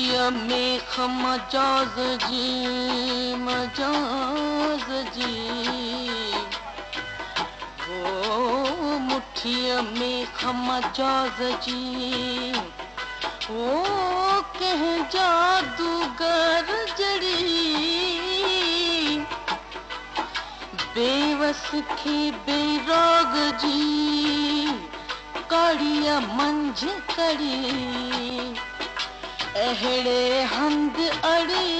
मुठिया मेख मजाज जी, मजाज जी। ओ मुठिया मेख मजाज जी, ओ कह जादूगर जड़ी बेवस खे बेरोग जी, काड़िया मंझ कड़ी अहड़े हंद अड़ी,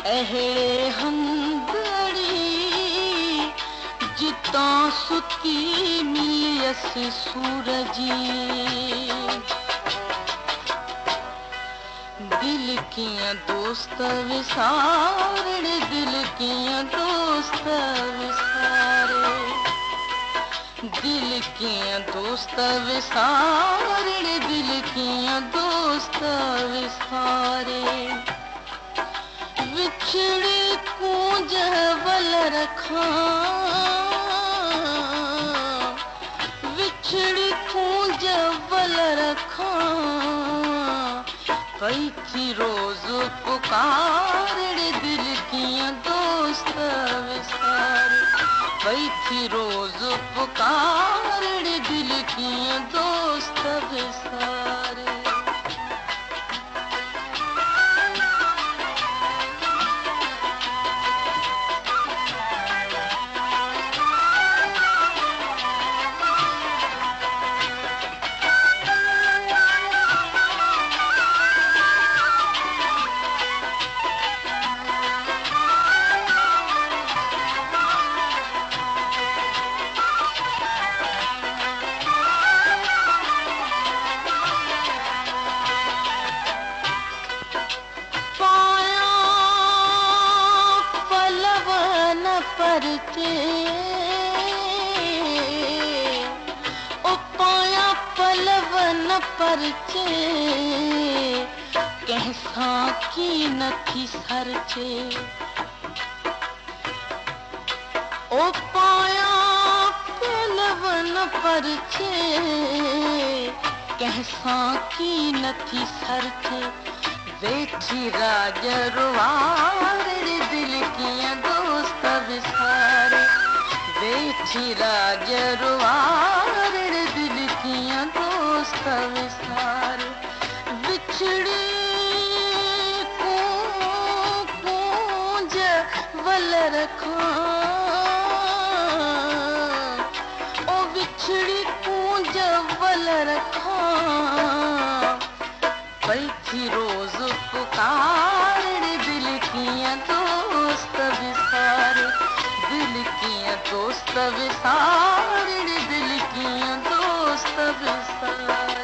अहड़े हंद अड़ी जिता सुती मिलियस सूरजी। दिल कियां दोस्त विसारड़े, दिल कियां दोस्त विसारे, दिल कियां दोस्त विसारड़े, दिल कियां दोस्त विसारे। विछड़ी कूंज वल रखा, विछड़ी कूंज वल रखा, कई थी रोज पुकारड़े, दिल कियां दोस्त विसारे, कई थी रोज पुकारड़े, दिल कियां दोस्त विसारे। परचे ओ पाया पलवन परचे, कैसा की नथी सरचे। ओ पाया पलवन परचे, कैसा की नथी सरचे। वेठी राज रुवारे, दिल कियां दोस्त विसारे, वेठी राज रुवारे, दिल कियां दोस्त विसारे। बिछड़ी कूंज वल रखा, ओ बिछड़ी कूंज वल रखा, बैठी रोज पुकारड़े, दिल कियां दोस्त विसारे, दिल कियां दोस्त विसारड़े, दिल कियां दोस्त विसारे।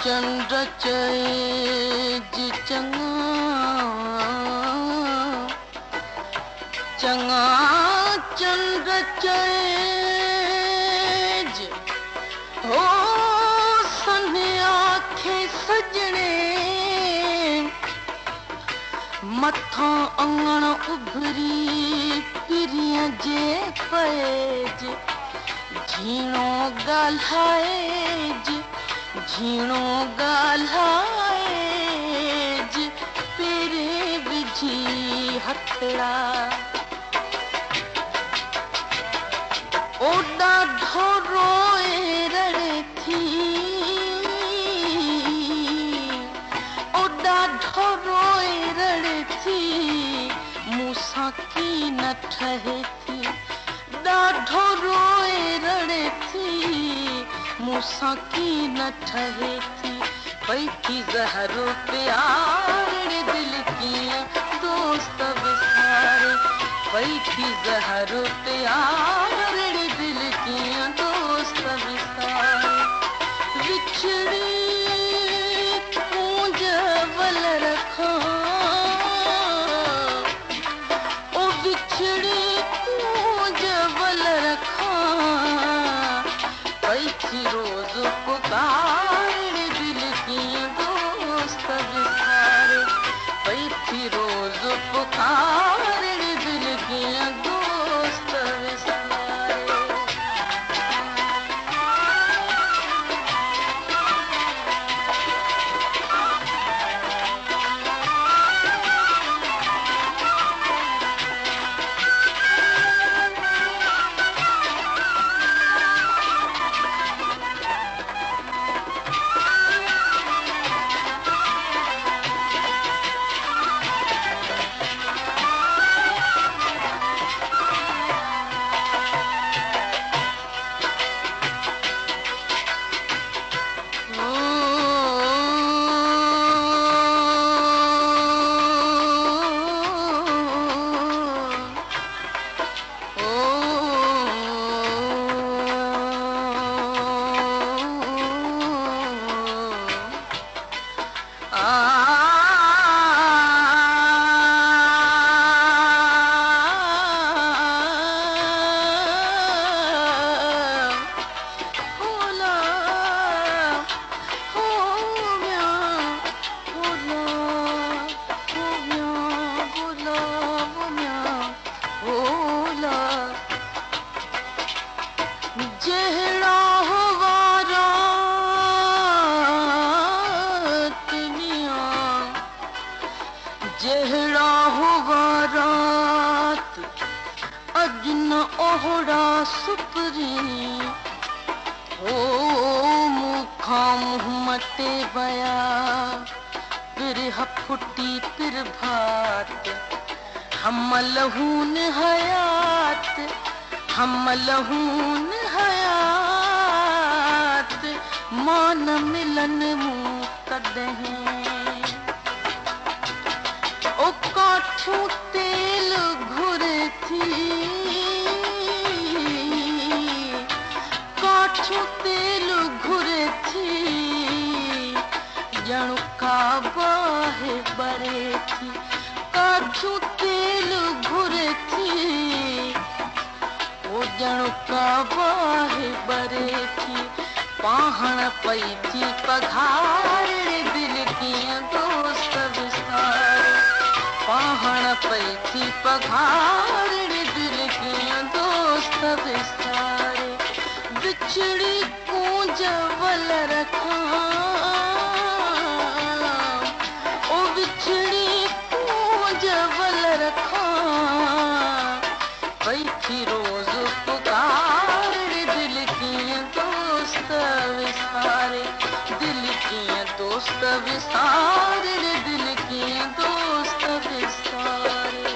चंद्र चेज चंगा, चंगा चंद्र चेज हो सन्या खे सजने, मथा अंगण उभरी पिरियां जे पेज। झीणो ॻाल्हाएज, झीणो ॻाल्हाएज, पेरे विझी हथड़ा। ओॾा ठहे थी, ॾाढो रोए रड़े थी, मूंसां की न ठहे थी। पई थी ज़हरो प्यार दिल कीअं दोस्त विसारे, पई थी ज़हरो प्यार दिल कीअं दोस्त विसारे। विछड़ी पूंज वल रखां, ओ विछड़ी पूंज वल रखां, पई थी रोज़ पुकार दिल कीअं दोस्त विसारे, पई थी रोज़ पुकार दिल कीअं दोस्त विसारे। जहिड़ा हुआ रात मियां, जहिड़ा हुआ रात, अॼु न ओहड़ा सुपरी, हो मूंखां मुंह मटे वया, पिरह फुटी पिर भात, हम लहून हयात, हम लहून हयात, मान मिलन मूं कॾहिं। ओ काठियूं तेल घुरे थी, काठियूं तेल घुरे थी, ॼण काबाहे बरे थी, काठियूं तेल घुरे थी, ओ ॼण काबाहे बरे थी। पाहण पई थी पघार दिल कीअं दोस्त विसारे, पाहण पई थी पघार दिल कीअं दोस्त विसारे। विछड़ी पूंज वल रखां, ओ विछड़ी पूंज वल रखां, पई थी रोज़ पुकार दिल कीअं दोस्त विसारे, दिल कीअं दोस्त विसारे, दिल कीअं दोस्त विसारे।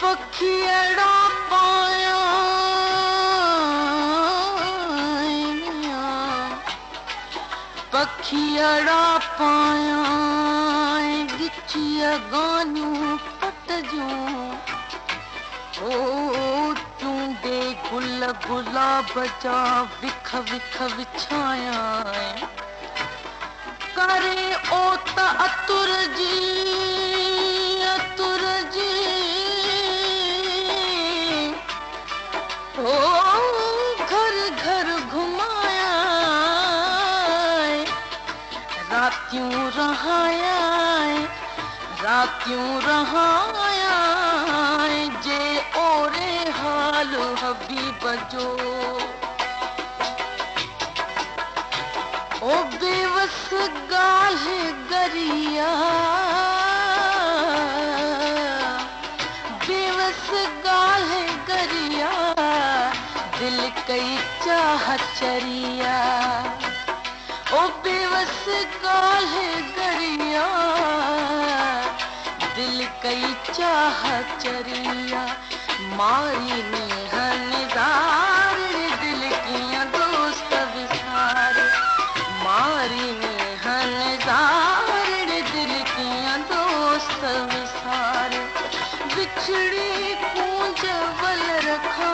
पखियड़ा पाया पखियड़ा पाया गिचिया गानू पट जो ओ चूंडे गुल गुलाब जा विख विख विछाया करे ओ त अतुर जी ओ घर घर घुमाया रातियों रहाया जे ओरे हाल हबीब जो ओ बेवस गाल्हि गरिया दिल कई चाह चरिया ओ बेवस गाल्हि गरिया दिल कई चाह चरिया मारी निहनदार दिल किया दोस्त विसार मारी निहनदार दिल किया दोस्त विसार बिछड़ी कूंज वल रखा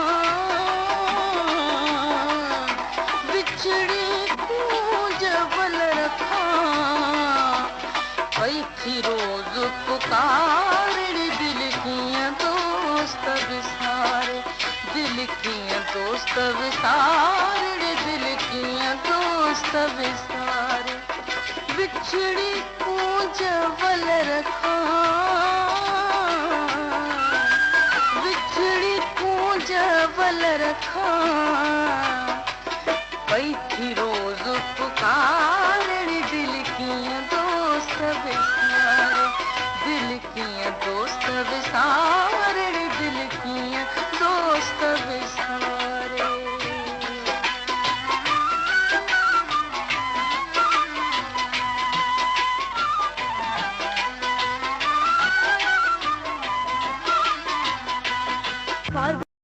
बिछड़ी कूंज वल रखा पई थी रोज पुकार दिल किया दोस्त विसार दिल किया दोस्त विसार दिल किया दोस्त विसार बिछड़ी कूंज वल रखा बिछड़ी कूंज वल रखा पई थी